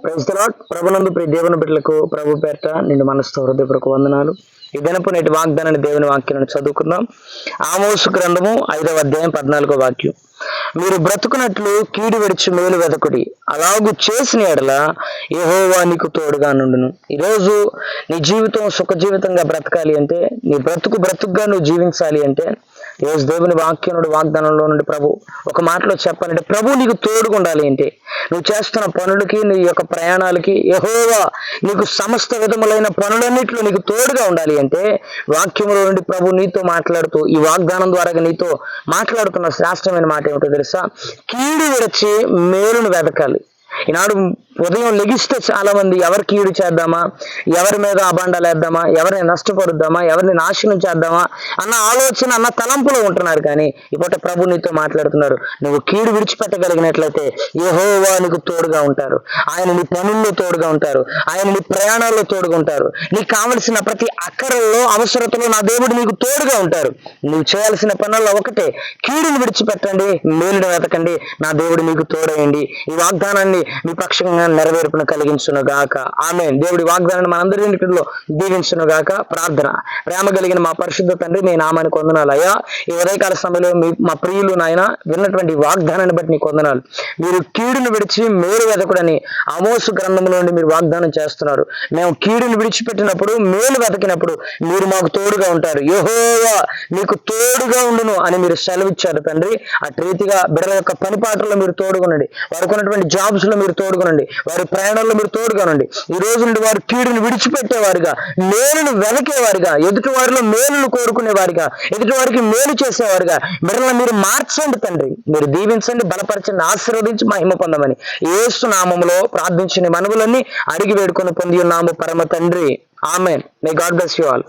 Praise the lord. ప్రభునందు ప్రియ దేవుని బిడ్డలకు ప్రభు పేరట నిన్ను మనసుతో హృదయపూర్వక వందనాలు. ఈ దినపు నేటి వాగ్దానాన్ని దేవుని వాక్యాలను చదువుకుందాం. ఆమోసు గ్రంథము 5వ అధ్యాయం 14వ వాక్యం. మీరు బ్రతుకున్నట్లు కీడు విడిచి మేలు వెదకుడి, అలాగూ చేసిన ఎడల యెహోవా నీకు తోడుగా నుండును. ఈరోజు నీ జీవితం సుఖ జీవితంగా బ్రతకాలి అంటే, నీ బ్రతుకుగా నువ్వు జీవించాలి అంటే, ఈరోజు దేవుని వాగ్దానంలో నుండి ప్రభు ఒక మాటలో చెప్పాలంటే, ప్రభు నీకు తోడుగా ఉండాలి అంటే, నువ్వు చేస్తున్న పనులకి, నీ యొక్క ప్రయాణాలకి యెహోవా నీకు సమస్త విధములైన పనులన్నిట్లో నీకు తోడుగా ఉండాలి అంటే, వాక్యంలో నుండి ప్రభు నీతో మాట్లాడుతూ, ఈ వాగ్దానం ద్వారా నీతో మాట్లాడుతున్న శ్రేష్టమైన మాట ఏమిటో తెలుసా? కీడు విడిచి మేలును వెతకాలి. ఈనాడు ఉదయం లెగిస్తే చాలా మంది ఎవరు కీడు చేద్దామా, ఎవరి మీద అబాండాలు వేద్దామా, ఎవరిని నష్టపరుద్దామా, ఎవరిని నాశనం చేద్దామా అన్న ఆలోచన, అన్న తలంపులో ఉంటున్నారు. కానీ ఇప్పుడు ప్రభు నీతో మాట్లాడుతున్నారు, నువ్వు కీడు విడిచిపెట్టగలిగినట్లయితే యెహోవా నీకు తోడుగా ఉంటారు. ఆయన నీ పనుల్లో తోడుగా ఉంటారు, ఆయన నీ ప్రయాణాల్లో తోడుగా ఉంటారు. నీకు కావలసిన ప్రతి అక్కరల్లో, అవసరతలో నా దేవుడు నీకు తోడుగా ఉంటారు. నువ్వు చేయాల్సిన పనుల్లో ఒకటే, కీడుని విడిచిపెట్టండి, మేలును వెతకండి, నా దేవుడు నీకు తోడయండి. ఈ వాగ్దానాన్ని మీ పక్షంగా నెరవేర్పును కలిగించును గాక. ఆమేన్. దేవుడి వాగ్దానాన్ని మనందరిలో దీవించును గాక. ప్రార్థన. ప్రేమ కలిగిన మా పరిశుద్ధ తండ్రి, నీ నామానికి వందనాలు అయ్యా. ఈ ఉదయకాల సమయంలో మా ప్రియులు నాయన విన్నటువంటి వాగ్దానాన్ని బట్టి నీకు వందనాలు. మీరు కీడును విడిచి మేలు వెతకుడని ఆమోసు గ్రంథంలో నుండి మీరు వాగ్దానం చేస్తున్నారు. మేము కీడును విడిచిపెట్టినప్పుడు, మేలు వెతకినప్పుడు మీరు మాకు తోడుగా ఉంటారు. యెహోవా నీకు తోడుగా ఉండును అని మీరు సెలవిచ్చారు తండ్రి. అటు రీతిగా బిడ్డల యొక్క పనిపాటల్లో మీరు తోడుగునండి, వారికి ఉన్నటువంటి జాబ్స్ లో మీరు తోడుగునండి, వారి ప్రయాణంలో మీరు తోడుగానండి. ఈ రోజు నుండి వారు కీడుని విడిచిపెట్టేవారుగా, మేలును వెనకేవారుగా, ఎదుటి వారిలో మేలును కోరుకునేవారుగా, ఎదుటి వారికి మేలు చేసేవారుగా బిడ్డలను మీరు మార్చండి తండ్రి. మీరు దీవించండి, బలపరచండి, ఆశీర్వదించి మహిమ పొందమని యేసు నామములో ప్రార్థించిన మనవులన్నీ అడిగి వేడుకొని పొంది ఉన్నాము పరమ తండ్రి. Amen. May God bless you all.